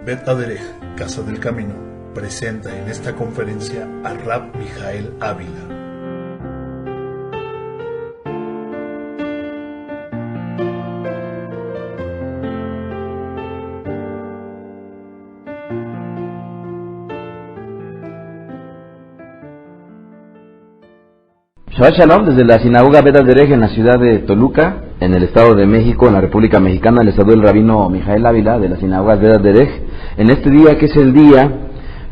Bet Aderech, Casa del Camino, presenta en esta conferencia a Rab Mijael Ávila. Shabbat Shalom desde la sinagoga Bet Aderech en la ciudad de Toluca, en el Estado de México, en la República Mexicana. Les saluda el rabino Mijael Ávila de la sinagoga Bet Aderech. En este día, que es el día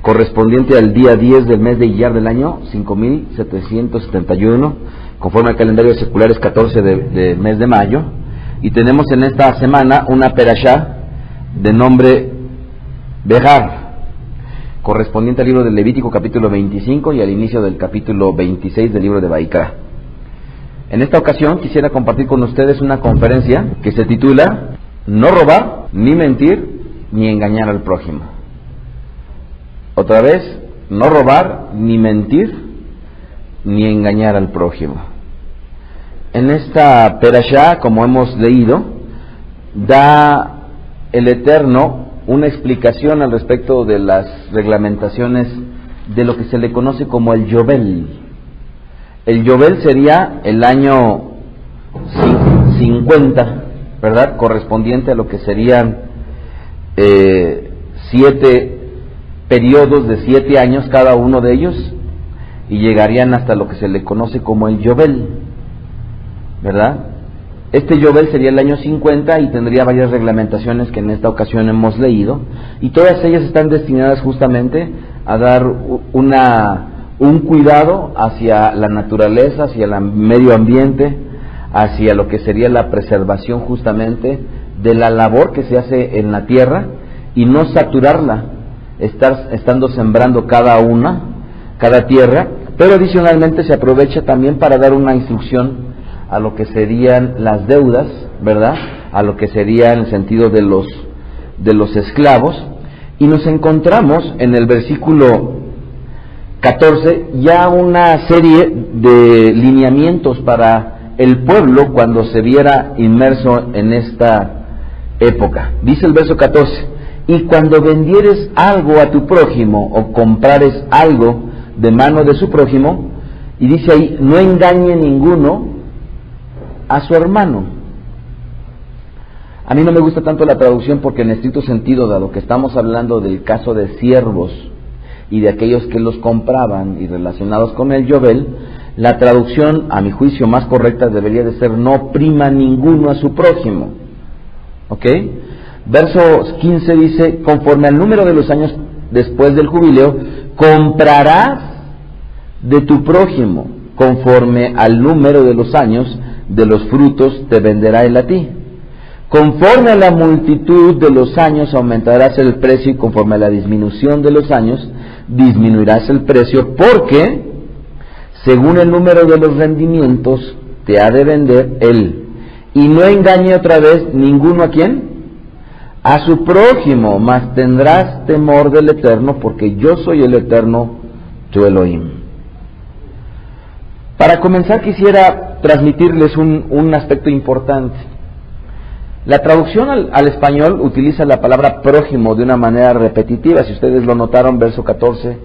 correspondiente al día 10 del mes de Iyar del año 5771, conforme al calendario secular es 14 de mes de mayo, y tenemos en esta semana una perashá de nombre Behar, correspondiente al libro del Levítico capítulo 25 y al inicio del capítulo 26 del libro de Vaikra. En esta ocasión quisiera compartir con ustedes una conferencia que se titula No robar, ni mentir, ni engañar al prójimo. Otra vez, no robar, ni mentir, ni engañar al prójimo. En esta perashá, como hemos leído, da el Eterno una explicación al respecto de las reglamentaciones de lo que se le conoce como el Yobel. El Yobel sería el año 50, ¿verdad? Correspondiente a lo que serían 7 periodos de 7 años cada uno de ellos, y llegarían hasta lo que se le conoce como el Yobel, ¿verdad? Este Yobel sería el año 50 y tendría varias reglamentaciones que en esta ocasión hemos leído, y todas ellas están destinadas justamente a dar un cuidado hacia la naturaleza, hacia el medio ambiente, hacia lo que sería la preservación justamente de la labor que se hace en la tierra, y no saturarla, estando sembrando cada tierra, pero adicionalmente se aprovecha también para dar una instrucción a lo que serían las deudas, ¿verdad? A lo que sería en el sentido de los esclavos, y nos encontramos en el versículo 14 ya una serie de lineamientos para el pueblo cuando se viera inmerso en esta época. Dice el verso 14: y cuando vendieres algo a tu prójimo o comprares algo de mano de su prójimo, y dice ahí, no engañe ninguno a su hermano. A mí no me gusta tanto la traducción porque en estricto sentido, dado que estamos hablando del caso de siervos y de aquellos que los compraban y relacionados con el Yobel, la traducción, a mi juicio, más correcta debería de ser no oprima ninguno a su prójimo. ¿Ok? Verso 15 dice, conforme al número de los años después del jubileo, comprarás de tu prójimo, conforme al número de los años de los frutos te venderá él a ti. Conforme a la multitud de los años aumentarás el precio, y conforme a la disminución de los años disminuirás el precio, porque según el número de los rendimientos te ha de vender él. Y no engañe otra vez ninguno, ¿a quién? A su prójimo, mas tendrás temor del Eterno, porque yo soy el Eterno, tu Elohim. Para comenzar quisiera transmitirles un aspecto importante. La traducción al español utiliza la palabra prójimo de una manera repetitiva. Si ustedes lo notaron, verso 14,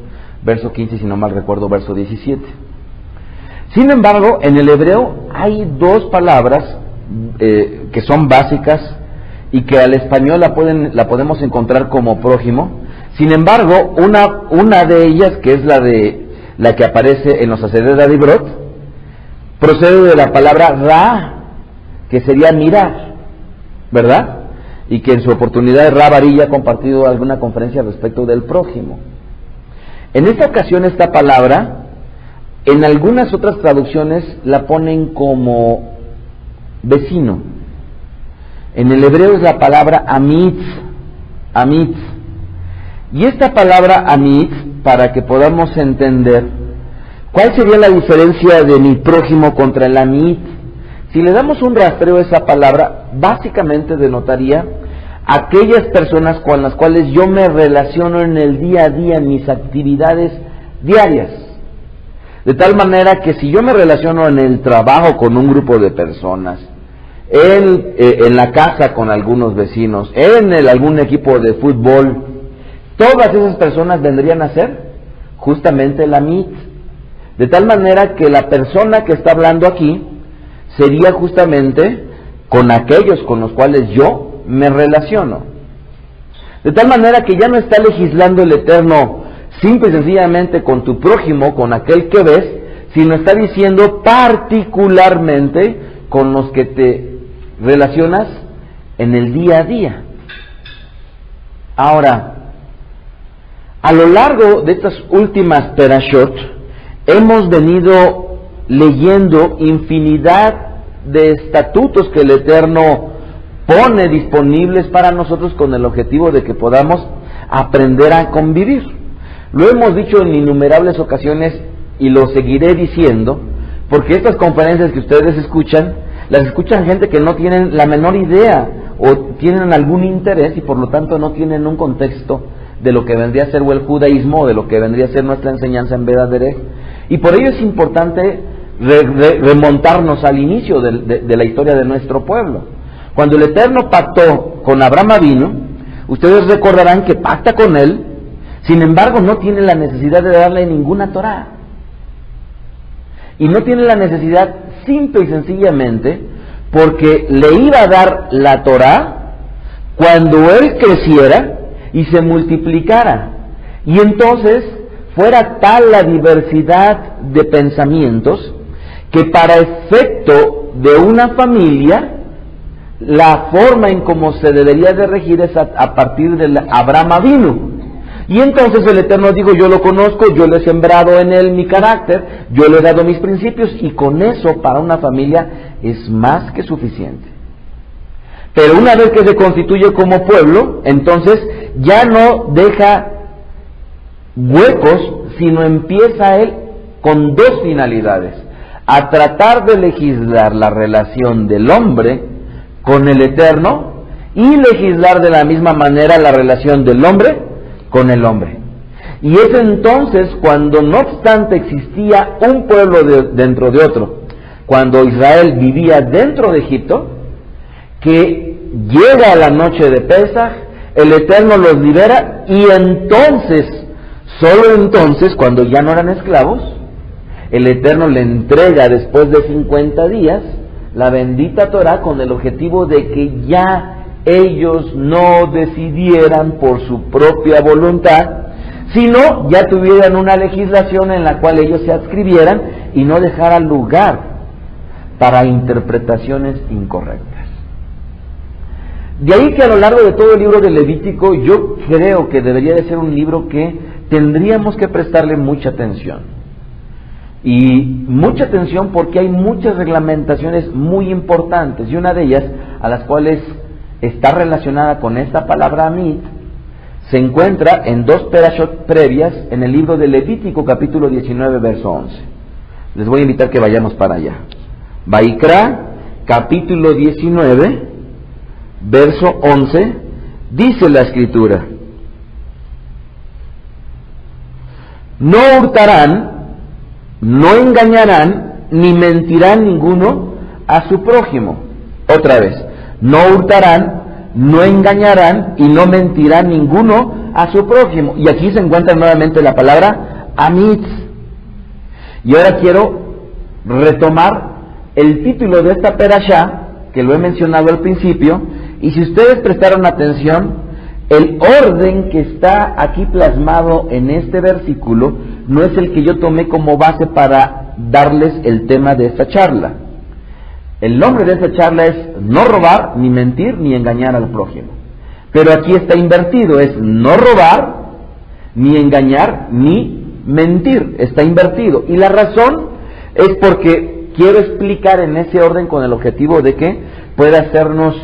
verso 15, si no mal recuerdo, verso 17. Sin embargo, en el hebreo hay dos palabras que son básicas y que al español la podemos encontrar como prójimo. Sin embargo, una de ellas, que es la que aparece en los Aseret Adibrot, procede de la palabra ra, que sería mirar, ¿verdad? Y que en su oportunidad Ra Varilla ha compartido alguna conferencia respecto del prójimo. En esta ocasión esta palabra, en algunas otras traducciones la ponen como vecino. En el hebreo es la palabra amit. Y esta palabra amit, para que podamos entender ¿cuál sería la diferencia de mi prójimo contra el amit? Si le damos un rastreo a esa palabra, básicamente denotaría aquellas personas con las cuales yo me relaciono en el día a día, en mis actividades diarias. De tal manera que si yo me relaciono en el trabajo con un grupo de personas, en la casa con algunos vecinos, en algún equipo de fútbol, todas esas personas vendrían a ser justamente el Amit. De tal manera que la persona que está hablando aquí sería justamente con aquellos con los cuales yo me relaciono. De tal manera que ya no está legislando el Eterno simple y sencillamente con tu prójimo, con aquel que ves, sino está diciendo particularmente con los que te relacionas en el día a día. Ahora, a lo largo de estas últimas perashot, hemos venido leyendo infinidad de estatutos que el Eterno pone disponibles para nosotros con el objetivo de que podamos aprender a convivir. Lo hemos dicho en innumerables ocasiones y lo seguiré diciendo, porque estas conferencias que ustedes escuchan, las escuchan gente que no tienen la menor idea o tienen algún interés y por lo tanto no tienen un contexto de lo que vendría a ser o el judaísmo o de lo que vendría a ser nuestra enseñanza en Veda Derech. Y por ello es importante remontarnos al inicio de la historia de nuestro pueblo. Cuando el Eterno pactó con Abraham Avinu, ustedes recordarán que pacta con él, sin embargo no tiene la necesidad de darle ninguna Torah. Y no tiene la necesidad simple y sencillamente porque le iba a dar la Torah cuando él creciera y se multiplicara. Y entonces fuera tal la diversidad de pensamientos que para efecto de una familia la forma en cómo se debería de regir es a partir de Abraham Avinu. Y entonces el Eterno dijo, yo lo conozco, yo le he sembrado en él mi carácter, yo le he dado mis principios, y con eso para una familia es más que suficiente. Pero una vez que se constituye como pueblo, entonces ya no deja huecos, sino empieza él con dos finalidades: a tratar de legislar la relación del hombre con el Eterno y legislar de la misma manera la relación del hombre con el hombre. Y es entonces cuando, no obstante, existía un pueblo dentro de otro, cuando Israel vivía dentro de Egipto, que llega la noche de Pesaj, el Eterno los libera, y entonces, solo entonces, cuando ya no eran esclavos, el Eterno le entrega después de 50 días la bendita Torah con el objetivo de que ya ellos no decidieran por su propia voluntad, sino ya tuvieran una legislación en la cual ellos se adscribieran y no dejara lugar para interpretaciones incorrectas. De ahí que a lo largo de todo el libro de Levítico yo creo que debería de ser un libro que tendríamos que prestarle mucha atención. Y mucha atención porque hay muchas reglamentaciones muy importantes, y una de ellas, a las cuales está relacionada con esta palabra Amit, se encuentra en dos perashot previas en el libro de Levítico capítulo 19 verso 11. Les voy a invitar que vayamos para allá. Vaikra capítulo 19 verso 11, dice la escritura: no hurtarán, no engañarán, ni mentirán ninguno a su prójimo. Otra vez, no hurtarán, no engañarán y no mentirán ninguno a su prójimo. Y aquí se encuentra nuevamente la palabra Amit. Y ahora quiero retomar el título de esta perashá, que lo he mencionado al principio, y si ustedes prestaron atención, el orden que está aquí plasmado en este versículo no es el que yo tomé como base para darles el tema de esta charla. El nombre de esta charla es no robar, ni mentir, ni engañar al prójimo. Pero aquí está invertido, es no robar, ni engañar, ni mentir. Está invertido. Y la razón es porque quiero explicar en ese orden con el objetivo de que pueda hacernos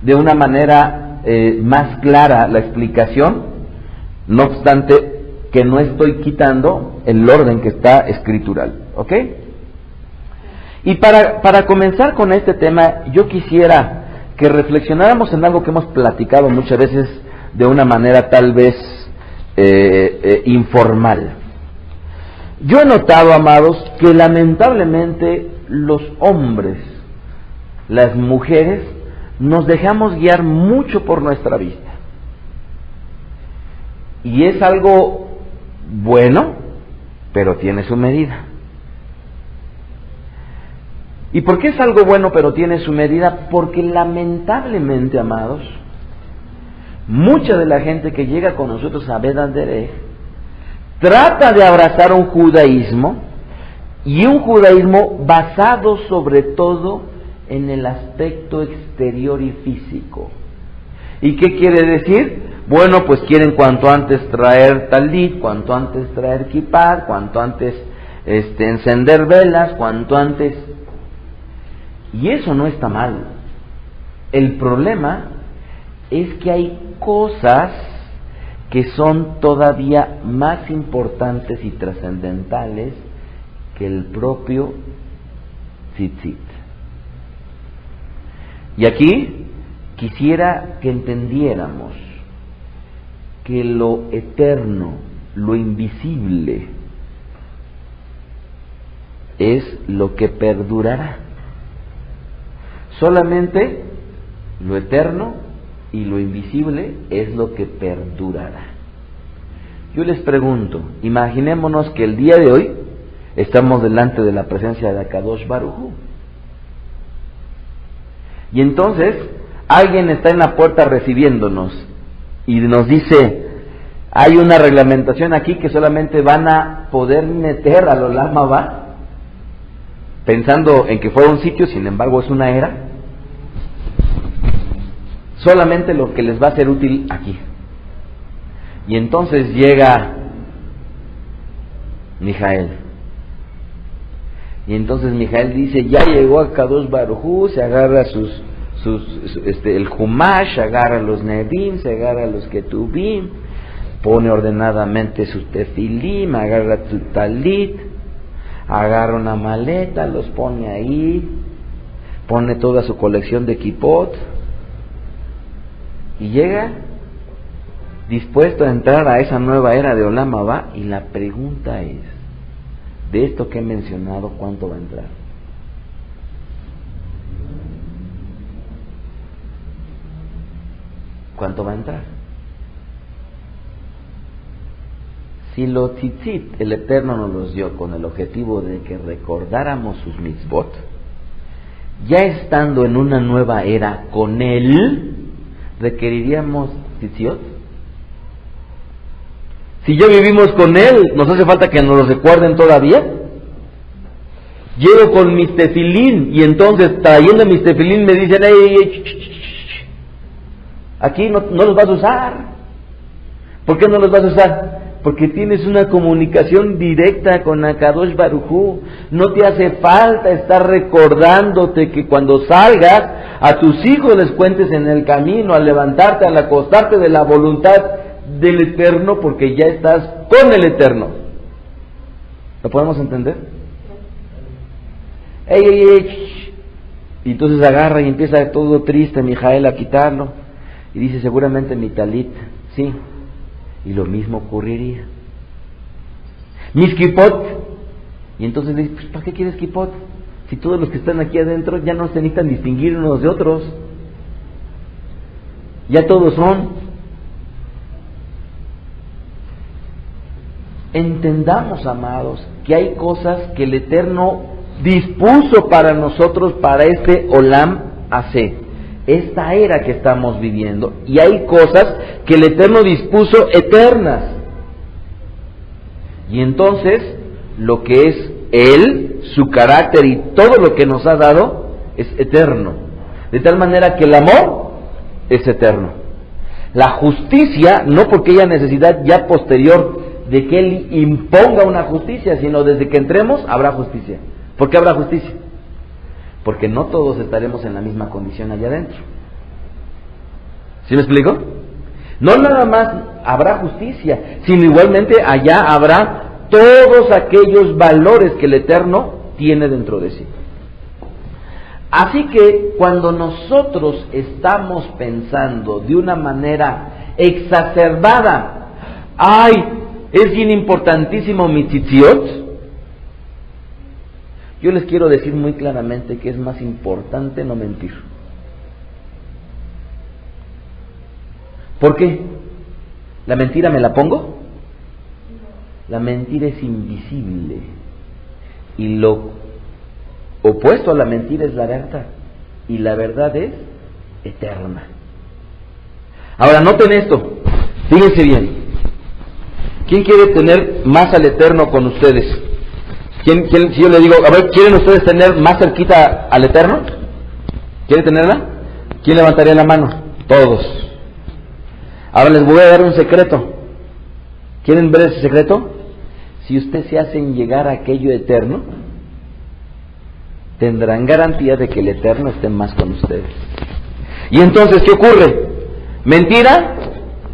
de una manera más clara la explicación, no obstante que no estoy quitando el orden que está escritural. ¿Ok? Y para comenzar con este tema, yo quisiera que reflexionáramos en algo que hemos platicado muchas veces de una manera tal vez informal. Yo he notado, amados, que lamentablemente los hombres, las mujeres, nos dejamos guiar mucho por nuestra vista. Y es algo bueno, pero tiene su medida. ¿Y por qué es algo bueno pero tiene su medida? Porque lamentablemente, amados, mucha de la gente que llega con nosotros a Vedas Derech trata de abrazar un judaísmo, y un judaísmo basado sobre todo en el aspecto exterior y físico. ¿Y qué quiere decir? Bueno, pues quieren cuanto antes traer talit, cuanto antes traer kippah, cuanto antes encender velas, cuanto antes. Y eso no está mal. El problema es que hay cosas que son todavía más importantes y trascendentales que el propio tzitzit. Y aquí quisiera que entendiéramos que lo eterno, lo invisible, es lo que perdurará. Solamente lo eterno y lo invisible es lo que perdurará. Yo les pregunto, imaginémonos que el día de hoy estamos delante de la presencia de Akadosh Baruj Hu. Y entonces alguien está en la puerta recibiéndonos y nos dice, hay una reglamentación aquí que solamente van a poder meter al Olam Haba, pensando en que fuera un sitio, sin embargo es una era, solamente lo que les va a ser útil aquí. Y entonces llega Mijael. Y entonces Mijael dice, ya llegó a Kadosh Baruj Hu, se agarra el Humash, agarra los Nevi'im, se agarra los Ketubim, pone ordenadamente sus tefilim, agarra su talit, agarra una maleta, los pone ahí, pone toda su colección de kippot, y llega dispuesto a entrar a esa nueva era de Olam Haba. Y la pregunta es, de esto que he mencionado, ¿cuánto va a entrar? ¿Cuánto va a entrar? Si lo tzitzit, el Eterno nos los dio con el objetivo de que recordáramos sus mitzvot, ya estando en una nueva era con Él, ¿requeriríamos tzitziot? Si ya vivimos con Él, ¿nos hace falta que nos lo recuerden todavía? Llego con mis tefilín y entonces trayendo mis tefilín me dicen, aquí no los vas a usar. ¿Por qué no los vas a usar? Porque tienes una comunicación directa con Akadosh Baruj Hu. No te hace falta estar recordándote que cuando salgas a tus hijos les cuentes en el camino, al levantarte, al acostarte, de la voluntad del Eterno, porque ya estás con el Eterno. ¿Lo podemos entender? Y entonces agarra y empieza todo triste Mijael a quitarlo y dice, seguramente mi talit, sí. Y lo mismo ocurriría. Mis kippot. Y entonces le dice, pues, ¿para qué quieres kippot? Si todos los que están aquí adentro ya no se necesitan distinguir unos de otros. Ya todos son. Entendamos, amados, que hay cosas que el Eterno dispuso para nosotros, para este Olam Hazé, esta era que estamos viviendo, y hay cosas que el Eterno dispuso eternas. Y entonces, lo que es Él, su carácter y todo lo que nos ha dado, es eterno. De tal manera que el amor es eterno. La justicia, no porque haya necesidad ya posterior de que Él imponga una justicia, sino desde que entremos habrá justicia. ¿Por qué habrá justicia? Porque no todos estaremos en la misma condición allá adentro. ¿Sí me explico? No nada más habrá justicia, sino igualmente allá habrá todos aquellos valores que el Eterno tiene dentro de sí. Así que cuando nosotros estamos pensando de una manera exacerbada, ¡ay! Es bien importantísimo mi tzitziot, yo les quiero decir muy claramente que es más importante no mentir. ¿Por qué? ¿La mentira me la pongo? La mentira es invisible. Y lo opuesto a la mentira es la verdad. Y la verdad es eterna. Ahora, noten esto. Fíjense bien. ¿Quién quiere tener más al Eterno con ustedes? Si yo le digo, a ver, ¿quieren ustedes tener más cerquita al Eterno? ¿Quieren tenerla? ¿Quién levantaría la mano? Todos. Ahora les voy a dar un secreto. ¿Quieren ver ese secreto? Si ustedes se hacen llegar a aquello eterno, tendrán garantía de que el Eterno esté más con ustedes. Y entonces, ¿qué ocurre? ¿Mentira?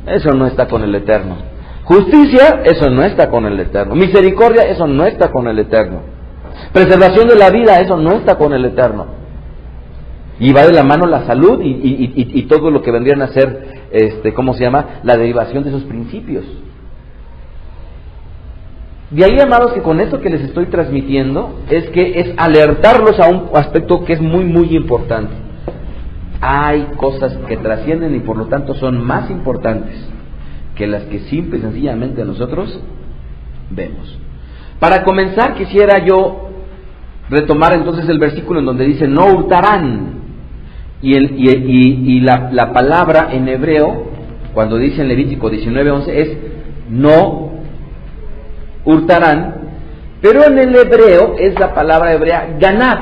Eso no está con el Eterno. Justicia, eso no está con el Eterno. Misericordia, eso no está con el Eterno. Preservación de la vida, eso no está con el Eterno. Y va de la mano la salud y todo lo que vendrían a ser, ¿cómo se llama? La derivación de esos principios. De ahí, amados, que con esto que les estoy transmitiendo es que es alertarlos a un aspecto que es muy, muy importante. Hay cosas que trascienden y por lo tanto son más importantes que las que simple y sencillamente nosotros vemos. Para comenzar, quisiera yo retomar entonces el versículo en donde dice no hurtarán. Y la palabra en hebreo, cuando dice en Levítico 19:11, es no hurtarán, pero en el hebreo es la palabra hebrea ganab.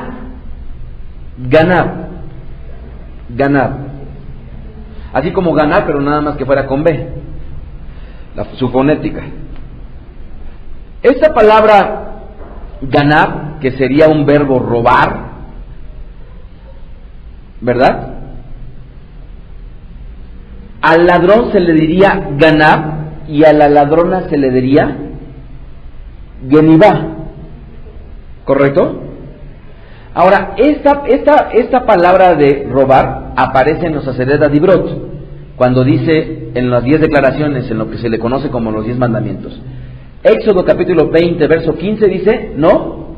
Ganab. Ganab. Así como ganar, pero nada más que fuera con B. Su fonética. Esta palabra ganab, que sería un verbo robar, ¿verdad? Al ladrón se le diría ganab y a la ladrona se le diría genibá, ¿correcto? Ahora, esta palabra de robar aparece en los Aseret Adibrot, cuando dice en las 10 declaraciones, en lo que se le conoce como los 10 mandamientos. Éxodo capítulo 20, verso 15 dice, no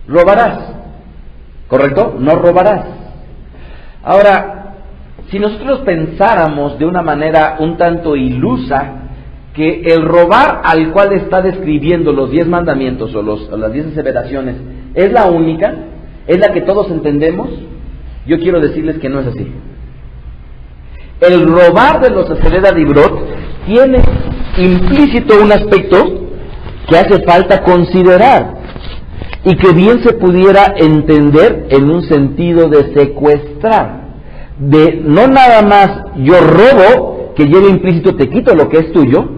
robarás, ¿correcto? No robarás. Ahora, si nosotros pensáramos de una manera un tanto ilusa, que el robar al cual está describiendo los 10 mandamientos o las 10 aseveraciones es la única, es la que todos entendemos, yo quiero decirles que no es así. El robar de los Aseret Adibrot tiene implícito un aspecto que hace falta considerar y que bien se pudiera entender en un sentido de secuestrar, de no nada más yo robo, que lleve implícito te quito lo que es tuyo,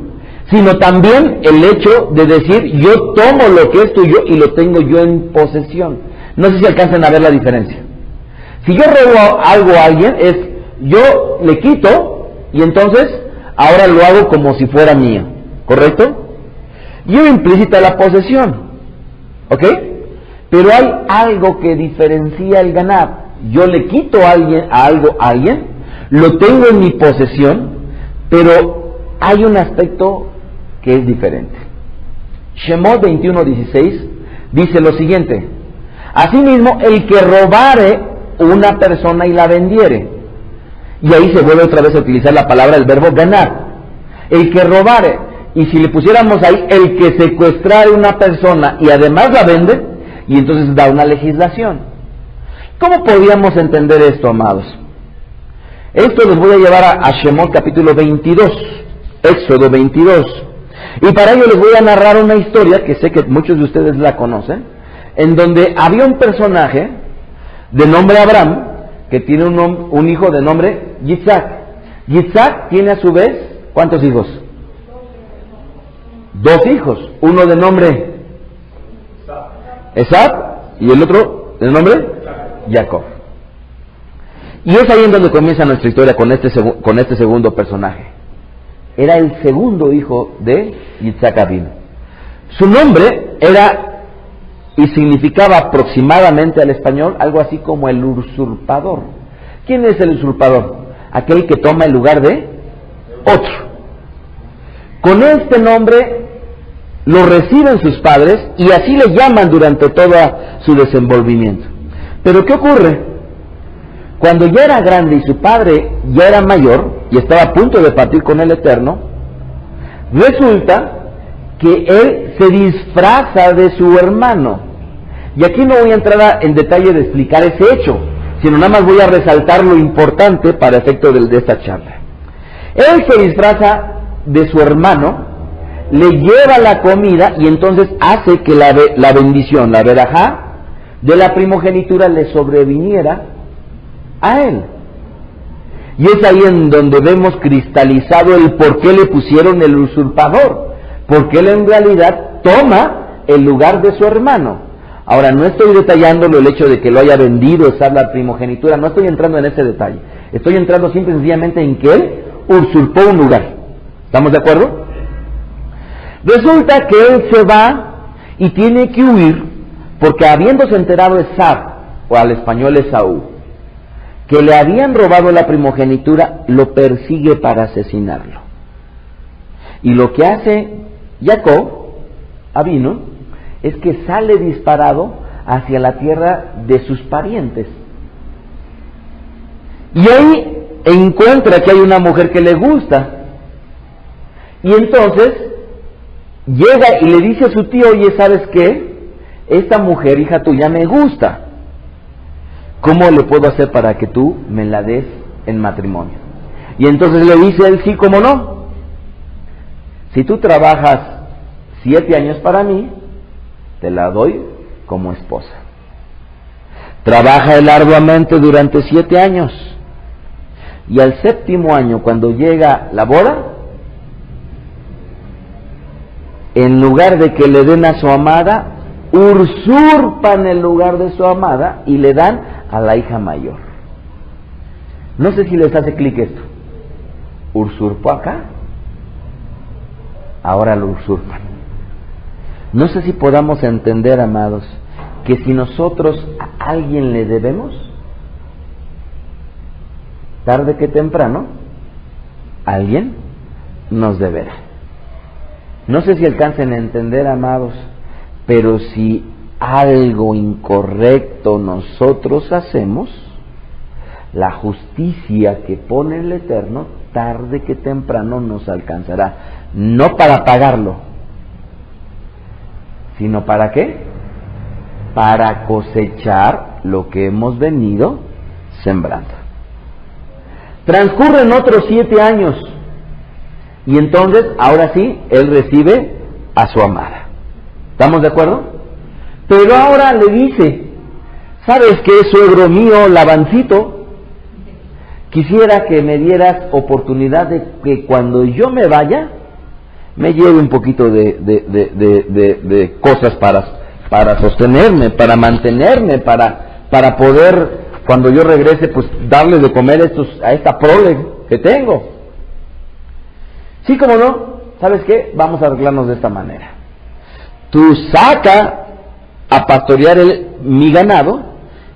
sino también el hecho de decir yo tomo lo que es tuyo y lo tengo yo en posesión. No sé si alcanzan a ver la diferencia. Si yo robo algo a alguien, es yo le quito y entonces ahora lo hago como si fuera mío, ¿correcto? Lleva implícita la posesión, ¿ok? Pero hay algo que diferencia el ganar. Yo le quito a alguien, lo tengo en mi posesión, pero hay un aspecto que es diferente. Shemot 21:16 dice lo siguiente: asimismo, el que robare una persona y la vendiere, y ahí se vuelve otra vez a utilizar la palabra, el verbo ganar. El que robare, y si le pusiéramos ahí el que secuestrare una persona y además la vende, y entonces da una legislación. ¿Cómo podríamos entender esto, amados? Esto los voy a llevar a Shemot capítulo 22, Éxodo 22. Y para ello les voy a narrar una historia que sé que muchos de ustedes la conocen, en donde había un personaje de nombre Abraham, que tiene un hijo de nombre Yitzhak. Yitzhak tiene a su vez, ¿cuántos hijos? 2 hijos, uno de nombre Esab y el otro de nombre Jacob. Y es ahí en donde comienza nuestra historia con este segundo personaje. Era el segundo hijo de Yitzhak Avinu. Su nombre era y significaba aproximadamente al español algo así como el usurpador. ¿Quién es el usurpador? Aquel que toma el lugar de otro. Con este nombre lo reciben sus padres y así le llaman durante todo su desenvolvimiento. Pero ¿qué ocurre? Cuando ya era grande y su padre ya era mayor y estaba a punto de partir con el Eterno, Resulta que él se disfraza de su hermano. Y aquí no voy a entrar en detalle de explicar ese hecho, sino nada más voy a resaltar lo importante para efecto de esta charla. Él se disfraza de su hermano, le lleva la comida y entonces hace que la bendición, la verajá, de la primogenitura le sobreviniera a él. Y es ahí en donde vemos cristalizado el por qué le pusieron el usurpador, porque él en realidad toma el lugar de su hermano. Ahora, no estoy detallándolo el hecho de que lo haya vendido, esa la primogenitura, no estoy entrando en ese detalle. Estoy entrando simple y sencillamente en que él usurpó un lugar. ¿Estamos de acuerdo? Resulta que él se va y tiene que huir porque habiéndose enterado Esab, o al español Esaú, que le habían robado la primogenitura, lo persigue para asesinarlo. Y lo que hace Jacob, Avino, es que sale disparado hacia la tierra de sus parientes. Y ahí encuentra que hay una mujer que le gusta. Y entonces llega y le dice a su tío, oye, ¿sabes qué? Esta mujer, hija tuya, me gusta. ¿Cómo le puedo hacer para que tú me la des en matrimonio? Y entonces le dice él, sí, cómo no. Si tú trabajas 7 años para mí, te la doy como esposa. Trabaja él arduamente durante 7 años. Y al 7º año, cuando llega la boda, en lugar de que le den a su amada, usurpan el lugar de su amada y le dan a la hija mayor. No sé si les hace clic esto. Usurpó acá, ahora lo usurpan. No sé si podamos entender, amados, que si nosotros a alguien le debemos, tarde que temprano, alguien nos deberá. No sé si alcancen a entender, amados, pero si algo incorrecto nosotros hacemos, la justicia que pone el Eterno, tarde que temprano nos alcanzará. No para pagarlo, sino ¿para qué? Para cosechar lo que hemos venido sembrando. Transcurren otros 7 años y entonces, ahora sí, él recibe a su amada. ¿Estamos de acuerdo? Pero ahora le dice, ¿sabes qué, suegro mío, Labancito? Quisiera que me dieras oportunidad de que cuando yo me vaya, me lleve un poquito de cosas para sostenerme, para mantenerme, para poder, cuando yo regrese, pues darle de comer a esta prole que tengo. Sí, como no, ¿sabes qué? Vamos a arreglarnos de esta manera. Tú saca a pastorear mi ganado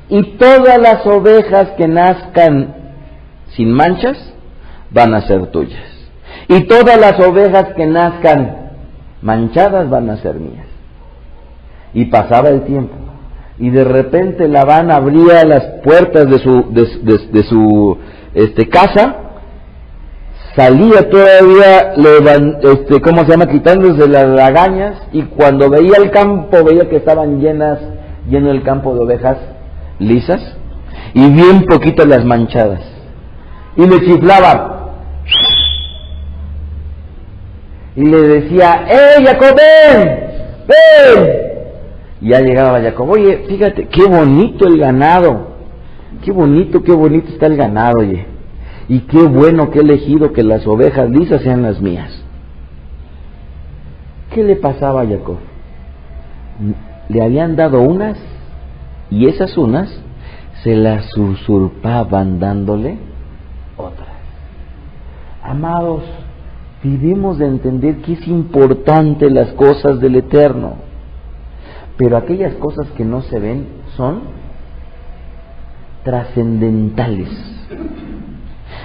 y todas las ovejas que nazcan sin manchas van a ser tuyas. Y todas las ovejas que nazcan manchadas van a ser mías. Y pasaba el tiempo. Y de repente Labán abría las puertas de su casa, salía todavía, quitándose las lagañas, y cuando veía el campo, veía que estaban lleno el campo de ovejas lisas, y bien poquitas las manchadas. Y le chiflaba. Y le decía, Jacob, ven. Y ya llegaba Jacob, oye, fíjate, qué bonito el ganado. Qué bonito está el ganado, oye. Y qué bueno que he elegido que las ovejas lisas sean las mías. ¿Qué le pasaba a Jacob? Le habían dado unas, y esas unas se las usurpaban dándole otras. Amados, debemos de entender que es importante las cosas del Eterno, pero aquellas cosas que no se ven son trascendentales.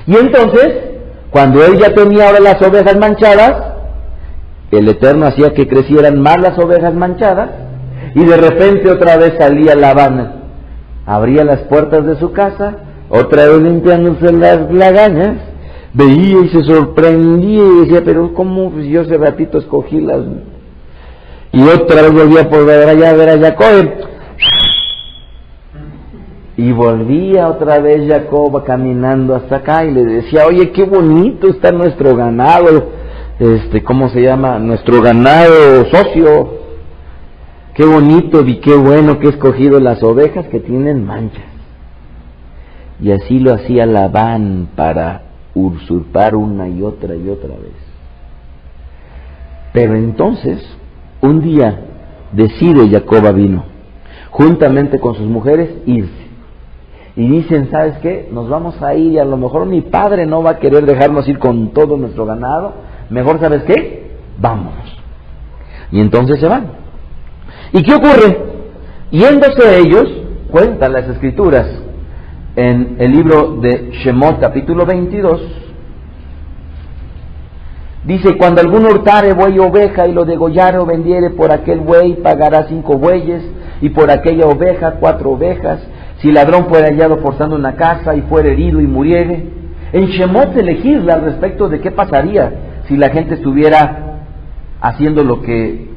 Y entonces, cuando él ya tenía ahora las ovejas manchadas, el Eterno hacía que crecieran más las ovejas manchadas, y de repente otra vez salía Labán, abría las puertas de su casa, otra vez limpiándose las lagañas, veía y se sorprendía y decía, pero ¿cómo? Pues yo hace ratito escogí las... Y otra vez volvía por ver allá a ver a Jacob. Y volvía otra vez Jacob caminando hasta acá y le decía, oye, qué bonito está nuestro ganado, ¿cómo se llama? Nuestro ganado socio. Qué bonito y qué bueno que he escogido las ovejas que tienen manchas. Y así lo hacía Labán para usurpar una y otra vez. Pero entonces, un día decide Jacob vino, juntamente con sus mujeres, irse. Y dicen, ¿sabes qué? Nos vamos a ir y a lo mejor mi padre no va a querer dejarnos ir con todo nuestro ganado. Mejor, ¿sabes qué? Vámonos. Y entonces se van. ¿Y qué ocurre? Yéndose ellos, cuentan las escrituras, en el libro de Shemot, capítulo 22, dice, cuando alguno hurtare buey o oveja y lo degollare o vendiere, por aquel buey pagará 5 bueyes, y por aquella oveja 4 ovejas. Si ladrón fuera hallado forzando una casa y fuera herido y muriere. En Shemot se legisla al respecto de qué pasaría si la gente estuviera haciendo lo que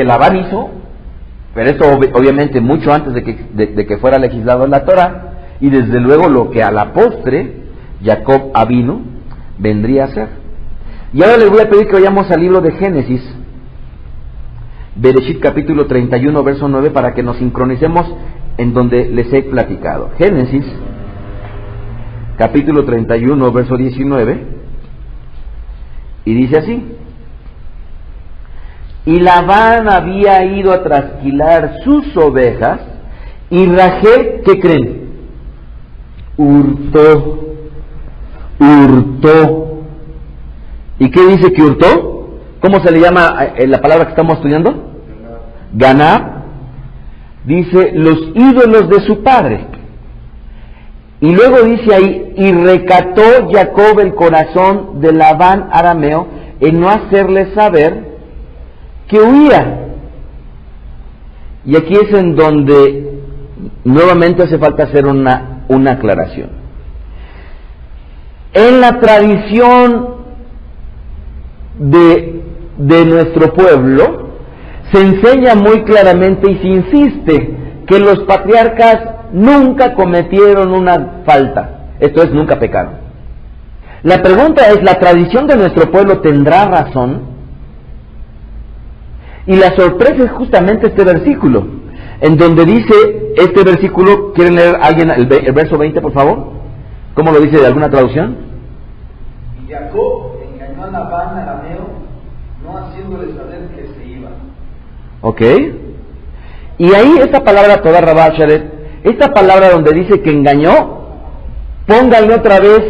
Labán hizo, pero esto obviamente mucho antes de que fuera legislado en la Torah, y desde luego lo que a la postre Jacob avino vendría a ser. Y ahora les voy a pedir que vayamos al libro de Génesis, Bereshit capítulo 31, verso 9, para que nos sincronicemos en donde les he platicado. Génesis capítulo 31, verso 19, y dice así: y Labán había ido a trasquilar sus ovejas, y Rachel, ¿qué creen? Hurtó. ¿Y qué dice que hurtó? ¿Cómo se le llama la palabra que estamos estudiando? Ganar. Dice, los ídolos de su padre. Y luego dice ahí, y recató Jacob el corazón de Labán arameo en no hacerle saber que huía. Y aquí es en donde nuevamente hace falta hacer una aclaración. En la tradición de nuestro pueblo se enseña muy claramente y se insiste que los patriarcas nunca cometieron una falta, esto es, nunca pecaron. La pregunta es, ¿la tradición de nuestro pueblo tendrá razón? Y la sorpresa es justamente este versículo, en donde dice este versículo. ¿Quieren leer alguien el verso 20, por favor? ¿Cómo lo dice de alguna traducción? Y Jacob engañó a Labán arameo, no haciéndole saber que se iba. Ok. Y ahí esta palabra toda Rabá Sharet, esta palabra donde dice que engañó, pónganle otra vez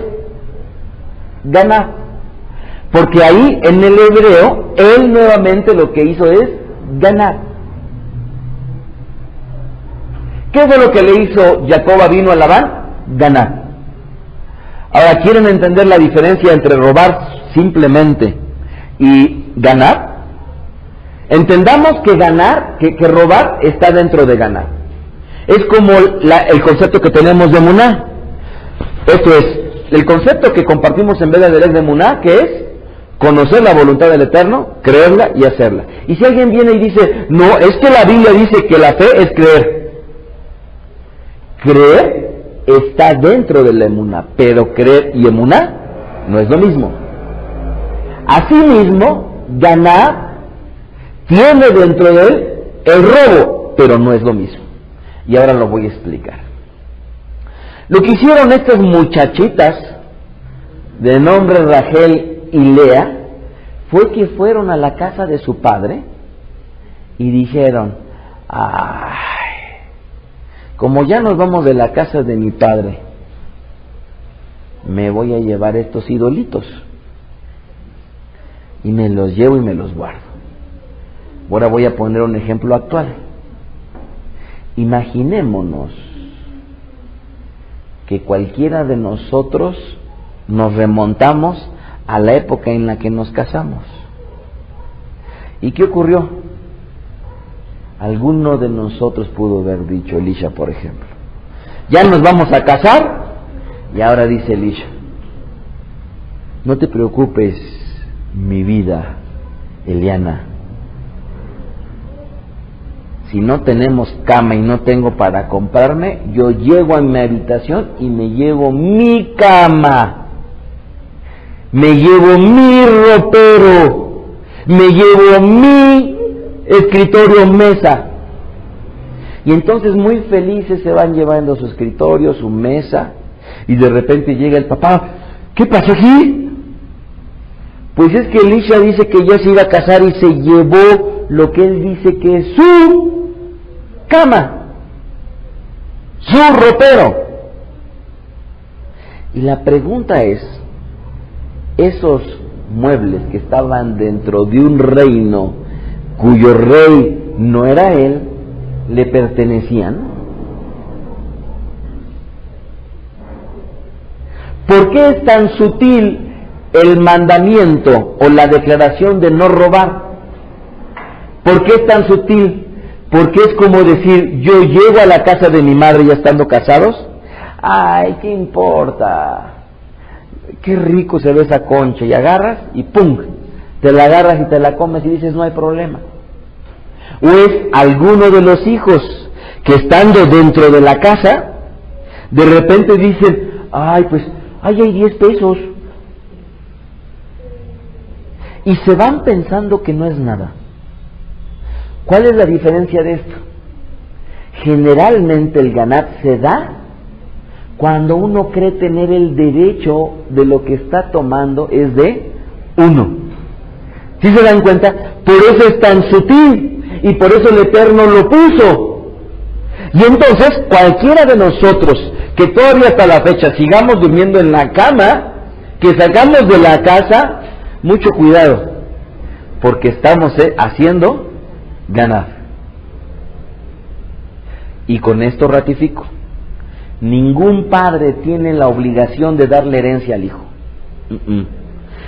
gana. Porque ahí en el hebreo, él nuevamente lo que hizo es ganar. ¿Qué fue lo que le hizo Jacob vino a Labán? Ganar. Ahora, ¿quieren entender la diferencia entre robar simplemente y ganar? Entendamos que ganar, que robar está dentro de ganar. Es como el concepto que tenemos de Muná. Esto es, el concepto que compartimos en vez de Muná, que es conocer la voluntad del Eterno, creerla y hacerla. Y si alguien viene y dice, no, es que la Biblia dice que la fe es creer. Creer está dentro de la emuná, pero creer y emuná no es lo mismo. Asimismo, ganar tiene dentro de él el robo, pero no es lo mismo. Y ahora lo voy a explicar. Lo que hicieron estas muchachitas de nombre Rachel y Lea fue que fueron a la casa de su padre y dijeron, ay, como ya nos vamos de la casa de mi padre, me voy a llevar estos idolitos y me los llevo y me los guardo. Ahora voy a poner un ejemplo actual. Imaginémonos que cualquiera de nosotros nos remontamos a la época en la que nos casamos. ¿Y qué ocurrió? Alguno de nosotros pudo haber dicho, Elisha, por ejemplo, ya nos vamos a casar Y ahora dice Elisha: no te preocupes, mi vida, Eliana. Si no tenemos cama y no tengo para comprarme, yo llego a mi habitación y me llevo mi cama, me llevo mi ropero, me llevo mi escritorio, mesa. Y entonces muy felices se van llevando su escritorio, su mesa, y de repente llega el papá: ¿qué pasó aquí? Pues es que Elisha dice que ya se iba a casar y se llevó lo que él dice que es su cama, su ropero. Y la pregunta es, esos muebles que estaban dentro de un reino cuyo rey no era él, ¿le pertenecían? ¿Por qué es tan sutil el mandamiento o la declaración de no robar? ¿Por qué es tan sutil? Porque es como decir: yo llego a la casa de mi madre ya estando casados. Ay, ¿qué importa? Qué rico se ve esa concha, y agarras y ¡pum! Te la agarras y te la comes y dices: no hay problema. O es alguno de los hijos que estando dentro de la casa, de repente dicen: ay, pues, ay, hay 10 pesos. Y se van pensando que no es nada. ¿Cuál es la diferencia de esto? Generalmente el ganat se da cuando uno cree tener el derecho de lo que está tomando es de uno. ¿Sí se dan cuenta? Por eso es tan sutil y por eso el Eterno lo puso. Y entonces cualquiera de nosotros que todavía hasta la fecha sigamos durmiendo en la cama, que sacamos de la casa, mucho cuidado, porque estamos haciendo ganar. Y con esto ratifico: ningún padre tiene la obligación de darle herencia al hijo.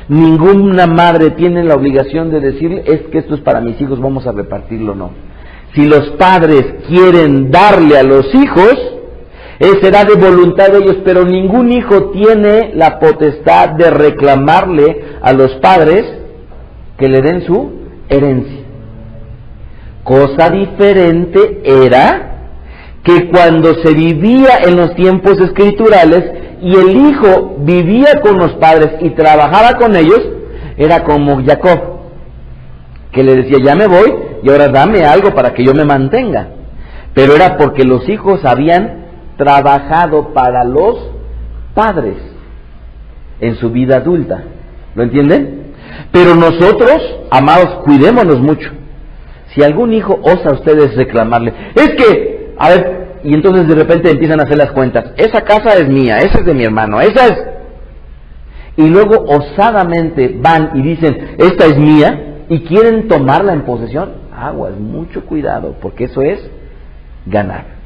Ninguna madre tiene la obligación de decirle: es que esto es para mis hijos, vamos a repartirlo. No. Si los padres quieren darle a los hijos, será de voluntad de ellos, pero ningún hijo tiene la potestad de reclamarle a los padres que le den su herencia. Cosa diferente era que cuando se vivía en los tiempos escriturales y el hijo vivía con los padres y trabajaba con ellos, era como Jacob, que le decía: ya me voy y ahora dame algo para que yo me mantenga. Pero era porque los hijos habían trabajado para los padres en su vida adulta. ¿Lo entienden? Pero nosotros, amados, cuidémonos mucho. Si algún hijo osa a ustedes reclamarle: es que, a ver, y entonces de repente empiezan a hacer las cuentas: esa casa es mía, esa es de mi hermano, esa es... Y luego osadamente van y dicen: esta es mía, y quieren tomarla en posesión. Aguas, mucho cuidado, porque eso es ganar.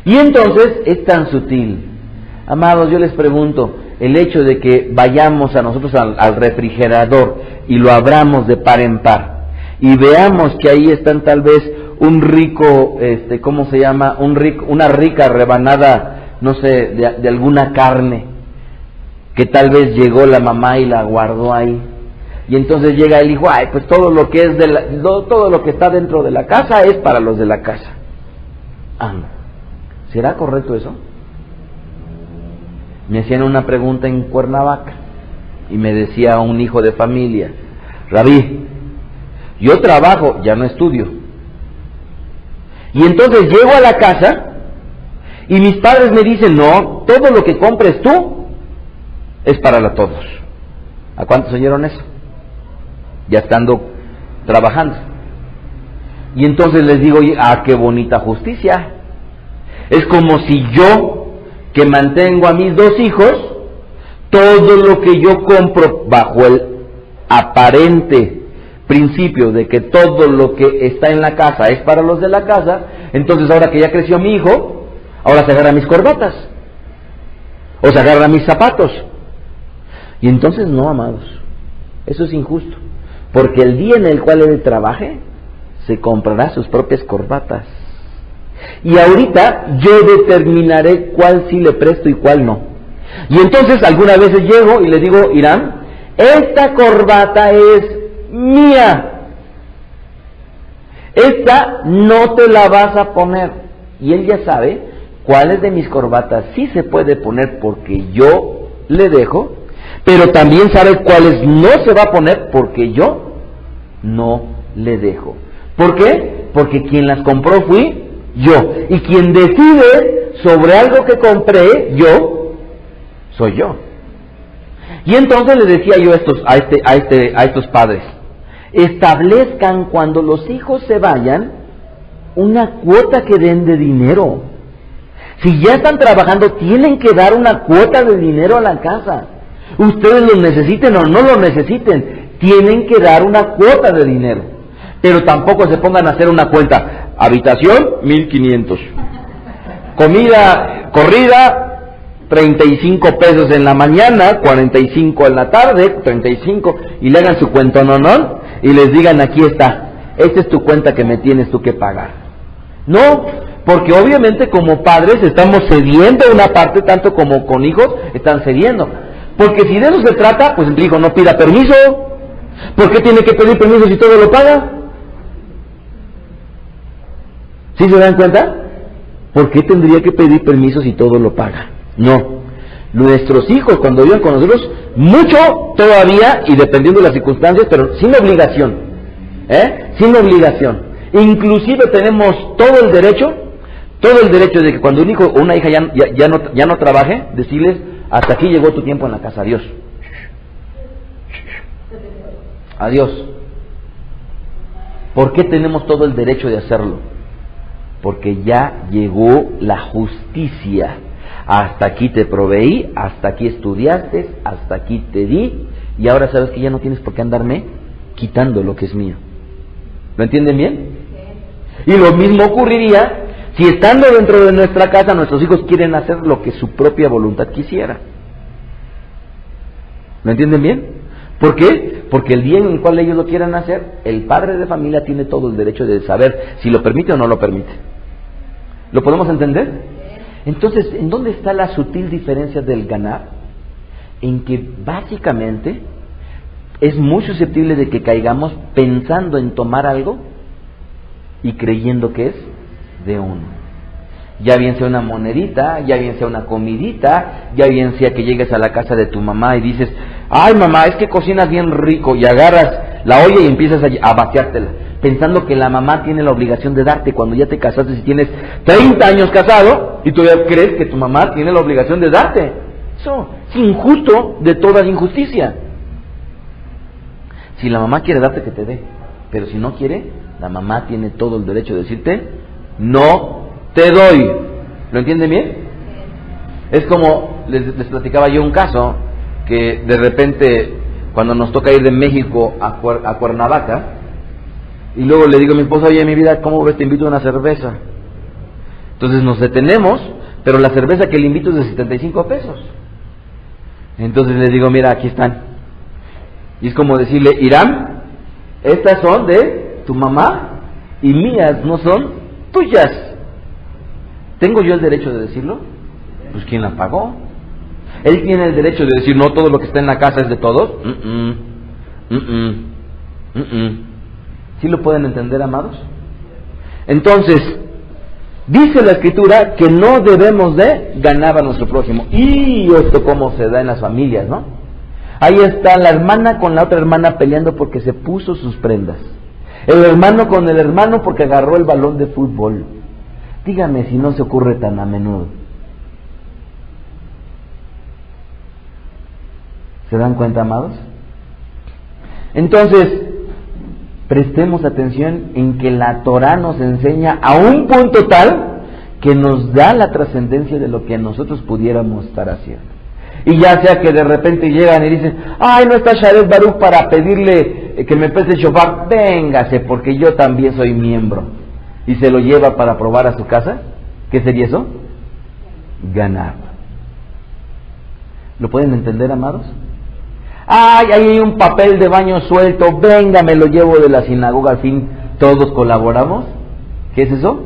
Y entonces es tan sutil. Amados, yo les pregunto, el hecho de que vayamos a nosotros al refrigerador y lo abramos de par en par y veamos que ahí están tal vez un rico, ¿cómo se llama? Una rica rebanada, no sé, de alguna carne, que tal vez llegó la mamá y la guardó ahí. Y entonces llega el hijo: ay, pues todo lo que es todo lo que está dentro de la casa es para los de la casa. ¿Será correcto eso? Me hacían una pregunta en Cuernavaca y me decía un hijo de familia: Rabí, yo trabajo, ya no estudio, y entonces llego a la casa y mis padres me dicen: no, todo lo que compres tú es para todos. ¿A cuántos oyeron eso? Ya estando trabajando. Y entonces les digo: qué bonita justicia. Es como si yo, que mantengo a mis 2 hijos, todo lo que yo compro bajo el aparente principio de que todo lo que está en la casa es para los de la casa, entonces ahora que ya creció mi hijo, ahora se agarra mis corbatas, o se agarra mis zapatos. Y entonces no, amados, eso es injusto, porque el día en el cual él trabaje, se comprará sus propias corbatas. Y ahorita yo determinaré cuál sí le presto y cuál no. Y entonces algunas veces llego y le digo, Irán, esta corbata es mía. Esta no te la vas a poner. Y él ya sabe cuáles de mis corbatas sí se puede poner porque yo le dejo, pero también sabe cuáles no se va a poner porque yo no le dejo. ¿Por qué? Porque quien las compró fui yo. Y quien decide sobre algo que compré yo, soy yo. Y entonces le decía yo a estos padres, establezcan cuando los hijos se vayan una cuota que den de dinero. Si ya están trabajando, tienen que dar una cuota de dinero a la casa. Ustedes lo necesiten o no lo necesiten, tienen que dar una cuota de dinero. Pero tampoco se pongan a hacer una cuenta. Habitación, 1,500. Comida, corrida, 35 pesos en la mañana, 45 en la tarde, 35, y le hagan su cuenta, ¿no? Y les digan, aquí está, esta es tu cuenta que me tienes tú que pagar. No, porque obviamente como padres estamos cediendo una parte, tanto como con hijos están cediendo. Porque si de eso se trata, pues el hijo no pida permiso. ¿Por qué tiene que pedir permiso si todo lo paga? ¿Sí se dan cuenta? ¿Por qué tendría que pedir permiso si todo lo paga? No. Nuestros hijos cuando viven con nosotros, mucho todavía, y dependiendo de las circunstancias, pero sin obligación. Sin obligación. Inclusive tenemos todo el derecho de que cuando un hijo o una hija ya no trabaje, decirles, hasta aquí llegó tu tiempo en la casa, adiós. Adiós. ¿Por qué tenemos todo el derecho de hacerlo? Porque ya llegó la justicia. Hasta aquí te proveí, hasta aquí estudiaste, hasta aquí te di, y ahora sabes que ya no tienes por qué andarme quitando lo que es mío. ¿Lo entienden bien? Y lo mismo ocurriría si estando dentro de nuestra casa nuestros hijos quieren hacer lo que su propia voluntad quisiera. ¿Lo entienden bien? ¿Por qué? Porque el día en el cual ellos lo quieran hacer, el padre de familia tiene todo el derecho de saber si lo permite o no lo permite. ¿Lo podemos entender? Entonces, ¿en dónde está la sutil diferencia del ganar? En que básicamente es muy susceptible de que caigamos pensando en tomar algo y creyendo que es de uno. Ya bien sea una monedita, ya bien sea una comidita, ya bien sea que llegues a la casa de tu mamá y dices, ay mamá, es que cocinas bien rico, y agarras la olla y empiezas a vaciártela, pensando que la mamá tiene la obligación de darte cuando ya te casaste, si tienes 30 años casado y todavía crees que tu mamá tiene la obligación de darte. Eso es injusto de toda injusticia. Si la mamá quiere darte, que te dé, pero si no quiere, la mamá tiene todo el derecho de decirte, no te doy. ¿Lo entienden bien? Es como, les platicaba yo un caso, que de repente, cuando nos toca ir de México a Cuernavaca, y luego le digo a mi esposa, oye, mi vida, ¿cómo ves? Te invito a una cerveza. Entonces nos detenemos, pero la cerveza que le invito es de 75 pesos. Entonces le digo, mira, aquí están. Y es como decirle, Irán, estas son de tu mamá y mías, no son tuyas. ¿Tengo yo el derecho de decirlo? Pues ¿quién la pagó? Él tiene el derecho de decir, no, todo lo que está en la casa es de todos. ¿Sí lo pueden entender, amados? Entonces, dice la Escritura que no debemos de ganar a nuestro prójimo. Y esto cómo se da en las familias, ¿no? Ahí está la hermana con la otra hermana peleando porque se puso sus prendas. El hermano con el hermano porque agarró el balón de fútbol. Dígame si no se ocurre tan a menudo. ¿Se dan cuenta, amados? Entonces, prestemos atención en que la Torah nos enseña a un punto tal que nos da la trascendencia de lo que nosotros pudiéramos estar haciendo. Y ya sea que de repente llegan y dicen, ay, no está Sharet Baruch para pedirle que me preste el shofar, véngase, porque yo también soy miembro. Y se lo lleva para probar a su casa. ¿Qué sería eso? Ganar. ¿Lo pueden entender, amados? Ay, ahí hay un papel de baño suelto, venga, me lo llevo de la sinagoga, al fin todos colaboramos. ¿Qué es eso?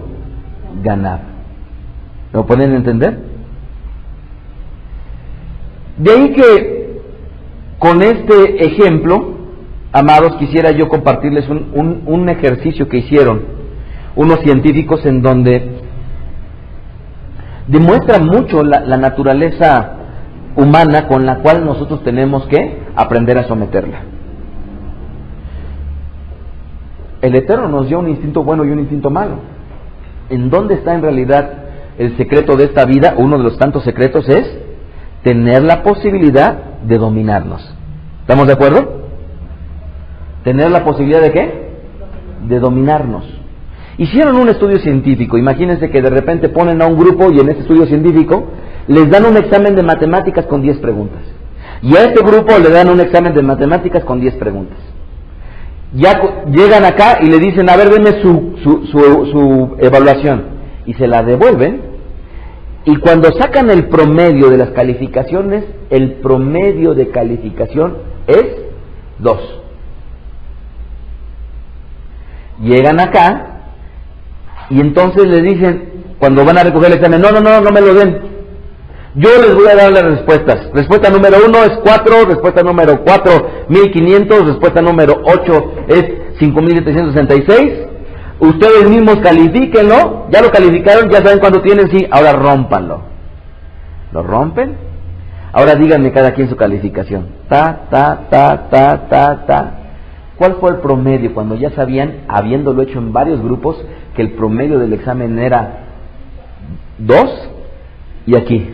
Ganar. ¿Lo pueden entender? De ahí que con este ejemplo, amados, quisiera yo compartirles un ejercicio que hicieron unos científicos en donde demuestra mucho la naturaleza humana con la cual nosotros tenemos que aprender a someterla. El Eterno nos dio un instinto bueno y un instinto malo. ¿En dónde está en realidad el secreto de esta vida? Uno de los tantos secretos es tener la posibilidad de dominarnos. ¿Estamos de acuerdo? ¿Tener la posibilidad de qué? De dominarnos. Hicieron un estudio científico. Imagínense que de repente ponen a un grupo y en este estudio científico les dan un examen de matemáticas con 10 preguntas. Y a este grupo le dan un examen de matemáticas con 10 preguntas. Ya llegan acá y le dicen, a ver, denme su evaluación. Y se la devuelven. Y cuando sacan el promedio de las calificaciones, el promedio de calificación es 2. Llegan acá y entonces les dicen, cuando van a recoger el examen, no me lo den. Yo les voy a dar las respuestas. Respuesta número 1 es 4, respuesta número 4, 1500, respuesta número 8 es 5766. Ustedes mismos califíquenlo, ya lo calificaron, ya saben cuánto tienen, sí, ahora rómpanlo. ¿Lo rompen? Ahora díganme cada quien su calificación. ¿Cuál fue el promedio cuando ya sabían, habiéndolo hecho en varios grupos, que el promedio del examen era 2 y aquí?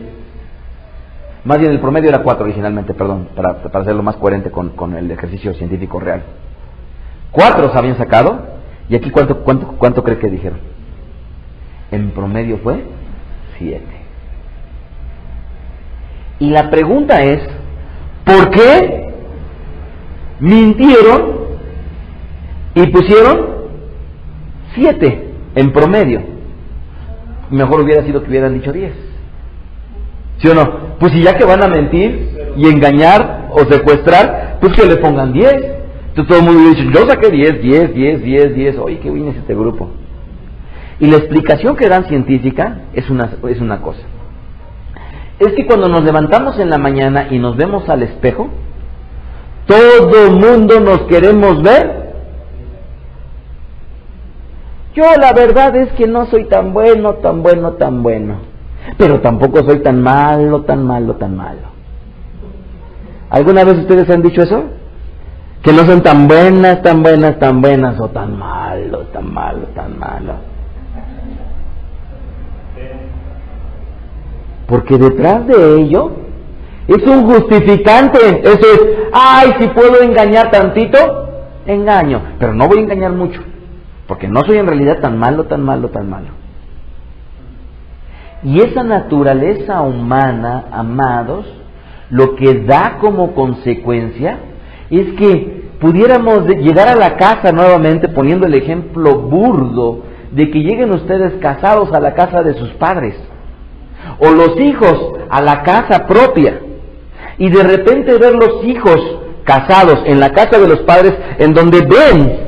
Más bien el promedio era 4 originalmente, perdón, para hacerlo más coherente con el ejercicio científico real. 4 se habían sacado, y aquí ¿cuánto cree que dijeron? En promedio fue 7. Y la pregunta es, ¿por qué mintieron y pusieron 7 en promedio? Mejor hubiera sido que hubieran dicho 10. ¿Sí o no? Pues si ya que van a mentir y engañar o secuestrar, pues que le pongan 10. Entonces todo el mundo dice, yo saqué 10. Oye, qué bien es este grupo. Y la explicación que dan científica es una cosa. Es que cuando nos levantamos en la mañana y nos vemos al espejo, todo el mundo nos queremos ver. Yo la verdad es que no soy tan bueno. Pero tampoco soy tan malo. ¿Alguna vez ustedes han dicho eso? Que no son tan buenas, o tan malo. Porque detrás de ello es un justificante. Eso es, ay, si puedo engañar tantito, engaño. Pero no voy a engañar mucho, porque no soy en realidad tan malo. Y esa naturaleza humana, amados, lo que da como consecuencia es que pudiéramos llegar a la casa nuevamente, poniendo el ejemplo burdo de que lleguen ustedes casados a la casa de sus padres, o los hijos a la casa propia, y de repente ver los hijos casados en la casa de los padres, en donde ven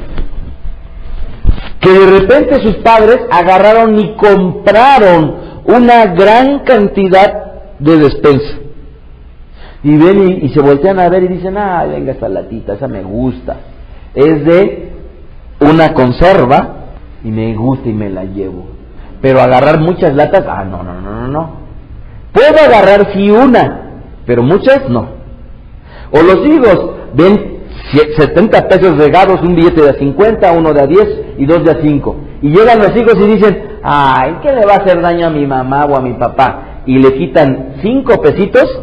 que de repente sus padres agarraron y compraron una gran cantidad de despensa. Y ven y se voltean a ver y dicen, ah, venga esta latita, esa me gusta. Es de una conserva y me gusta y me la llevo. Pero agarrar muchas latas, no. Puedo agarrar sí una, pero muchas no. O los hijos ven 70 pesos regados, un billete de a 50, uno de a 10 y dos de a 5. Y llegan los hijos y dicen, ay, ¿qué le va a hacer daño a mi mamá o a mi papá? Y le quitan 5 pesitos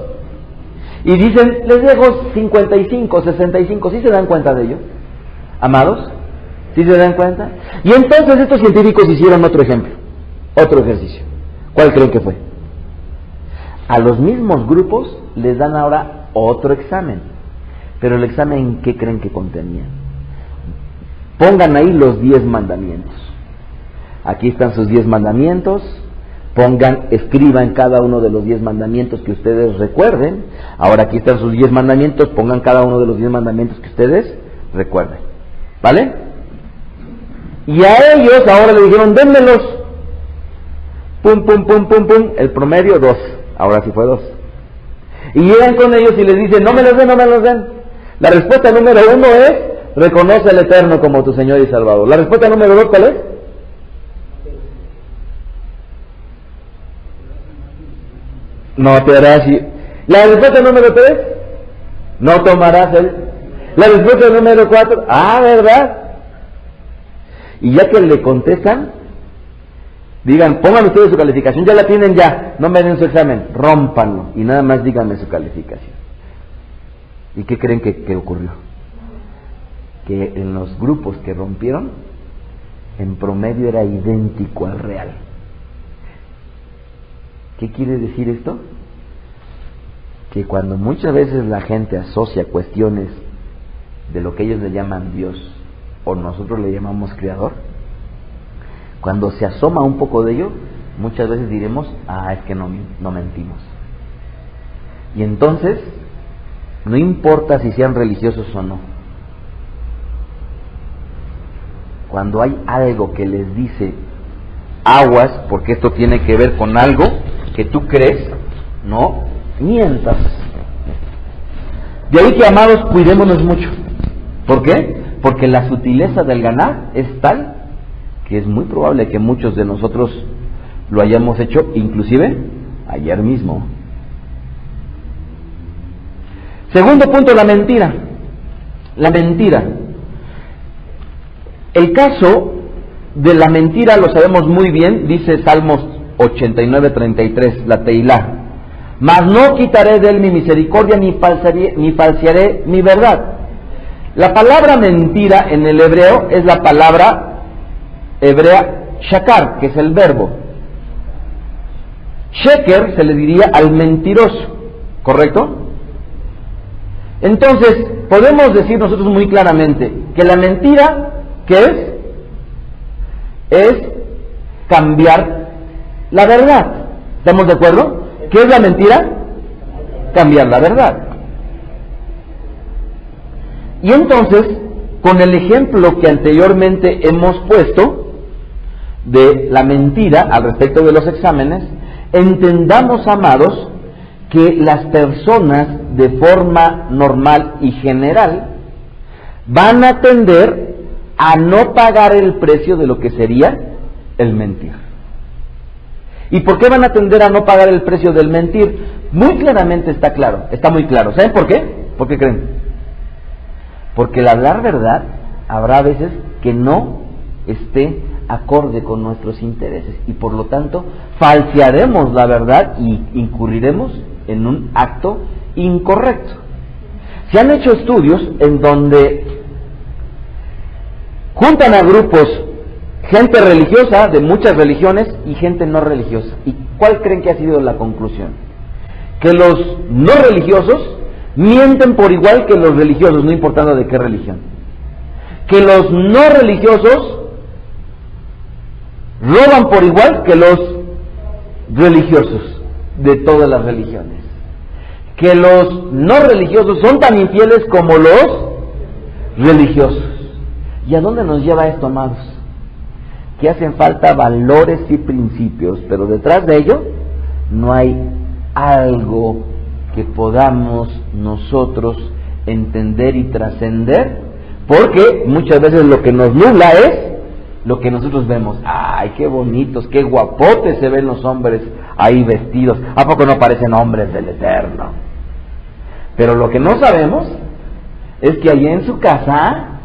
y dicen, les dejo 55, 65. ¿Sí se dan cuenta de ello, amados? ¿Sí se dan cuenta? Y entonces estos científicos hicieron otro ejemplo, otro ejercicio. ¿Cuál creen que fue? A los mismos grupos les dan ahora otro examen. Pero el examen, ¿qué creen que contenía? Pongan ahí los 10 mandamientos. Aquí están sus 10 mandamientos. Escriban cada uno de los 10 mandamientos que ustedes recuerden. Ahora aquí están sus 10 mandamientos. Pongan cada uno de los 10 mandamientos que ustedes recuerden. ¿Vale? Y a ellos ahora le dijeron, dénmelos. Pum. El promedio 2. Ahora sí fue 2. Y llegan con ellos y les dicen, no me los den, no me los den. La respuesta número 1 es, reconoce al Eterno como tu Señor y Salvador. La respuesta número 2, ¿cuál es? No te harás. La respuesta número 3, no tomarás él. La respuesta número 4, ¿verdad? Y ya que le contestan, digan, pongan ustedes su calificación, ya la tienen ya, no me den su examen, rómpanlo y nada más díganme su calificación. ¿Y qué creen que ocurrió? Que en los grupos que rompieron, en promedio era idéntico al real. ¿Qué quiere decir esto? Que cuando muchas veces la gente asocia cuestiones de lo que ellos le llaman Dios, o nosotros le llamamos Creador, cuando se asoma un poco de ello, muchas veces diremos, es que no mentimos. Y entonces, no importa si sean religiosos o no, cuando hay algo que les dice, aguas, porque esto tiene que ver con algo que tú crees, no mientas. De ahí que, amados, cuidémonos mucho. ¿Por qué? Porque la sutileza del ganar es tal que es muy probable que muchos de nosotros lo hayamos hecho, inclusive ayer mismo. Segundo punto, la mentira. La mentira. El caso de la mentira lo sabemos muy bien, dice Salmos 89:33, la Teilá. Mas no quitaré de él mi misericordia, ni falsearé mi verdad. La palabra mentira en el hebreo es la palabra hebrea shakar, que es el verbo. Sheker se le diría al mentiroso, ¿correcto? Entonces, podemos decir nosotros muy claramente que la mentira, ¿qué es? Es cambiar la verdad. ¿Estamos de acuerdo? ¿Qué es la mentira? Cambiar la verdad. Y entonces, con el ejemplo que anteriormente hemos puesto de la mentira al respecto de los exámenes, entendamos, amados, que las personas de forma normal y general van a tender a no pagar el precio de lo que sería el mentir. ¿Y por qué van a tender a no pagar el precio del mentir? Muy claramente está claro, está muy claro. ¿Saben por qué? ¿Por qué creen? Porque el hablar verdad habrá veces que no esté acorde con nuestros intereses y por lo tanto falsearemos la verdad y incurriremos en un acto incorrecto. Se han hecho estudios en donde juntan a grupos gente religiosa de muchas religiones y gente no religiosa. ¿Y cuál creen que ha sido la conclusión? Que los no religiosos mienten por igual que los religiosos, no importando de qué religión. Que los no religiosos roban por igual que los religiosos de todas las religiones. Que los no religiosos son tan infieles como los religiosos. ¿Y a dónde nos lleva esto, amados? Que hacen falta valores y principios, pero detrás de ello no hay algo que podamos nosotros entender y trascender, porque muchas veces lo que nos nubla es lo que nosotros vemos. ¡Ay, qué bonitos, qué guapotes se ven los hombres ahí vestidos! ¿A poco no parecen hombres del Eterno? Pero lo que no sabemos es que allí en su casa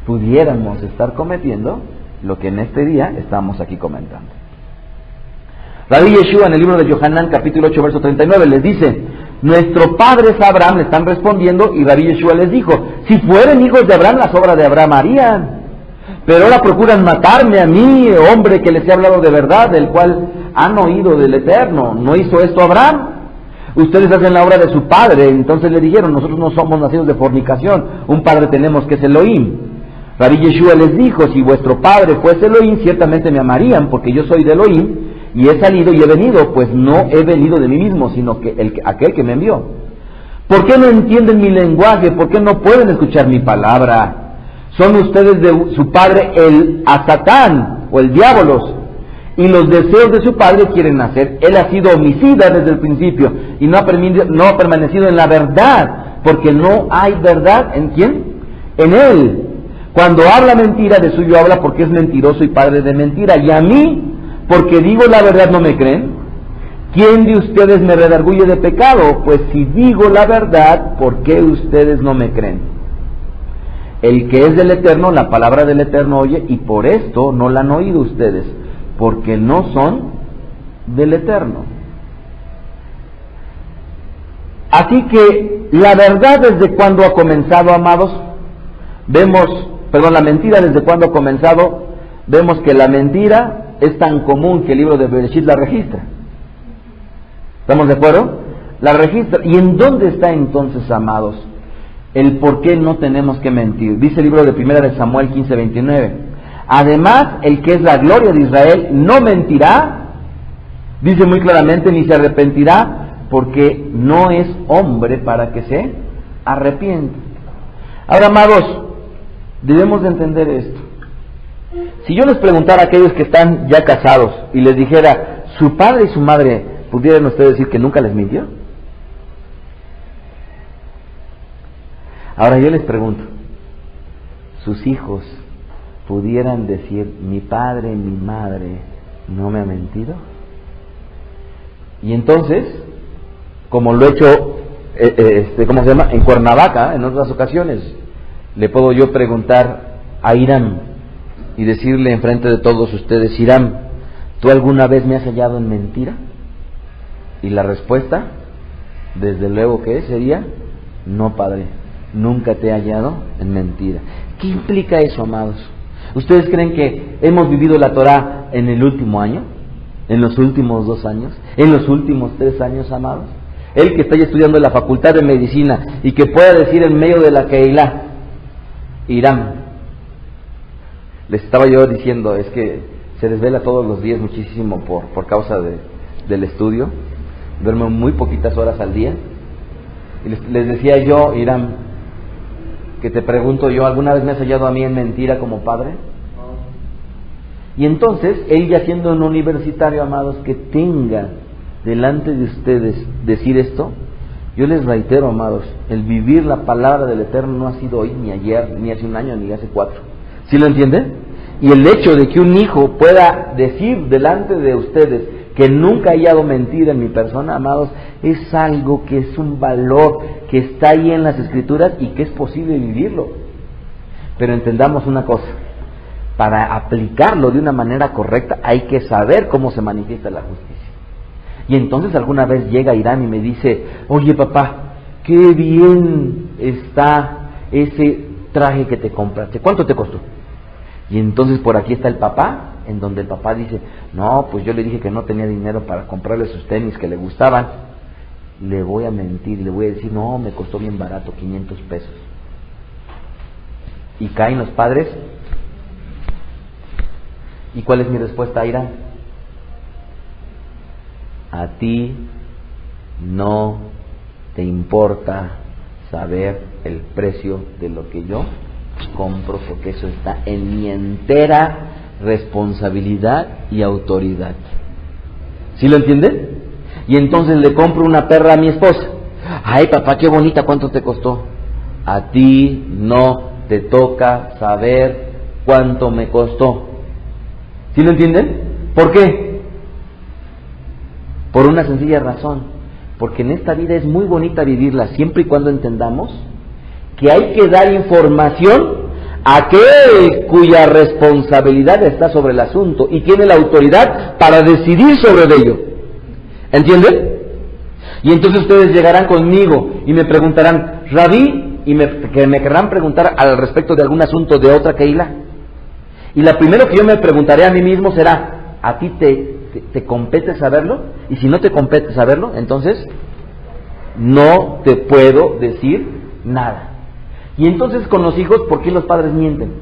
pudiéramos estar cometiendo lo que en este día estamos aquí comentando. Rabbi Yeshua en el libro de Yohanan capítulo 8 verso 39 les dice: nuestro padre es Abraham. Le están respondiendo y Rabbi Yeshua les dijo: si fueren hijos de Abraham, las obras de Abraham harían. Pero ahora procuran matarme a mí, hombre que les he hablado de verdad, del cual han oído del Eterno. ¿No hizo esto Abraham? Ustedes hacen la obra de su padre. Entonces le dijeron: nosotros no somos nacidos de fornicación, un padre tenemos que es Elohim. Rabbi Yeshua les dijo: si vuestro padre fuese Elohim, ciertamente me amarían, porque yo soy de Elohim, y he salido y he venido, pues no he venido de mí mismo, sino que aquel que me envió. ¿Por qué no entienden mi lenguaje? ¿Por qué no pueden escuchar mi palabra? Son ustedes de su padre el Asatán, o el Diabolos, y los deseos de su padre quieren hacer. Él ha sido homicida desde el principio y no ha permanecido en la verdad, porque no hay verdad ¿en quién? En él. Cuando habla mentira, de suyo habla, porque es mentiroso y padre de mentira. Y a mí, porque digo la verdad, ¿no me creen? ¿Quién de ustedes me redarguye de pecado? Pues si digo la verdad, ¿por qué ustedes no me creen? El que es del Eterno, la palabra del Eterno oye, y por esto no la han oído ustedes, porque no son del Eterno. Así que la verdad, ¿desde cuándo ha comenzado, amados? La mentira, ¿desde cuándo ha comenzado? Vemos que la mentira es tan común que el libro de Bereshit la registra. ¿Estamos de acuerdo? La registra. ¿Y en dónde está entonces, amados, el por qué no tenemos que mentir? Dice el libro de 1 de Samuel 15:29. Además, el que es la gloria de Israel no mentirá, dice muy claramente, ni se arrepentirá, porque no es hombre para que se arrepienta. Ahora, amados, debemos de entender esto. Si yo les preguntara a aquellos que están ya casados y les dijera, ¿su padre y su madre pudieran ustedes decir que nunca les mintió? Ahora yo les pregunto, ¿sus hijos pudieran decir, mi padre y mi madre no me han mentido? Y entonces, como lo he hecho, en Cuernavaca, en otras ocasiones, le puedo yo preguntar a Irán y decirle enfrente de todos ustedes, Irán, ¿tú alguna vez me has hallado en mentira? Y la respuesta, desde luego que sería, no, padre, nunca te he hallado en mentira. ¿Qué implica eso, amados? ¿Ustedes creen que hemos vivido la Torah en el último año? ¿En los últimos 2 años? ¿En los últimos 3 años, amados? Él que está ya estudiando en la Facultad de Medicina y que pueda decir en medio de la Keilah, Irán, les estaba yo diciendo, es que se desvela todos los días muchísimo por causa del estudio, duermo muy poquitas horas al día, y les decía yo, Irán, que te pregunto yo, ¿alguna vez me has hallado a mí en mentira como padre? Y entonces, él ya siendo un universitario, amados, que tenga delante de ustedes decir esto, yo les reitero, amados, el vivir la palabra del Eterno no ha sido hoy, ni ayer, ni hace 1 año, ni hace 4. ¿Sí lo entienden? Y el hecho de que un hijo pueda decir delante de ustedes que nunca ha hallado mentira en mi persona, amados, es algo que es un valor que está ahí en las Escrituras y que es posible vivirlo. Pero entendamos una cosa, para aplicarlo de una manera correcta hay que saber cómo se manifiesta la justicia. Y entonces alguna vez llega Irán y me dice, oye papá, qué bien está ese traje que te compraste, ¿cuánto te costó? Y entonces por aquí está el papá, en donde el papá dice, no, pues yo le dije que no tenía dinero para comprarle sus tenis que le gustaban. Le voy a mentir, le voy a decir, no, me costó bien barato, 500 pesos. Y caen los padres. ¿Y cuál es mi respuesta a Irán? A ti no te importa saber el precio de lo que yo compro, porque eso está en mi entera responsabilidad y autoridad. ¿Sí lo entienden? Y entonces le compro una perra a mi esposa. Ay papá, qué bonita, ¿cuánto te costó? A ti no te toca saber cuánto me costó. ¿Sí lo entienden? ¿Por qué? Por una sencilla razón, porque en esta vida es muy bonita vivirla siempre y cuando entendamos que hay que dar información a aquel cuya responsabilidad está sobre el asunto y tiene la autoridad para decidir sobre ello. ¿Entienden? Y entonces ustedes llegarán conmigo y me preguntarán, Rabí, y me querrán preguntar al respecto de algún asunto de otra Keilah. Y la primero que yo me preguntaré a mí mismo será, ¿a ti te compete saberlo? Y si no te compete saberlo, entonces no te puedo decir nada. Y entonces con los hijos, ¿por qué los padres mienten?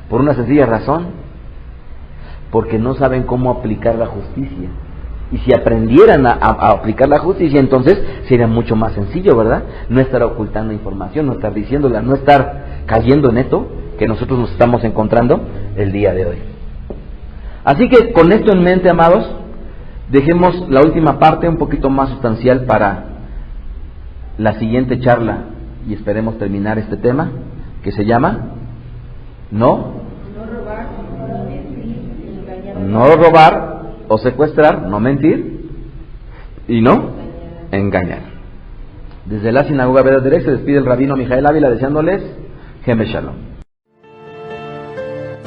Por una sencilla razón, porque no saben cómo aplicar la justicia. Y si aprendieran a aplicar la justicia, entonces sería mucho más sencillo, ¿verdad? No estar ocultando información, no estar diciéndola, no estar cayendo en esto que nosotros nos estamos encontrando el día de hoy. Así que con esto en mente, amados, dejemos la última parte un poquito más sustancial para la siguiente charla y esperemos terminar este tema que se llama no robar o secuestrar, no mentir y no engañar. Desde la sinagoga Beit Haderech se despide el rabino Mijael Ávila deseándoles Jem Shalom.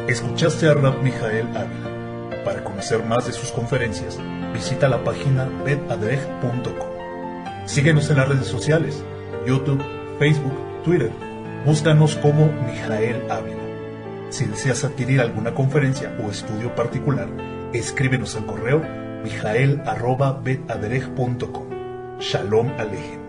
Escuchaste a Rab Mijael Ávila. Para conocer más de sus conferencias, visita la página bethaderech.com. Síguenos en las redes sociales, YouTube, Facebook, Twitter. Búscanos como Mijael Ávila. Si deseas adquirir alguna conferencia o estudio particular, escríbenos al correo mijael@bethaderech.com. Shalom Alejem.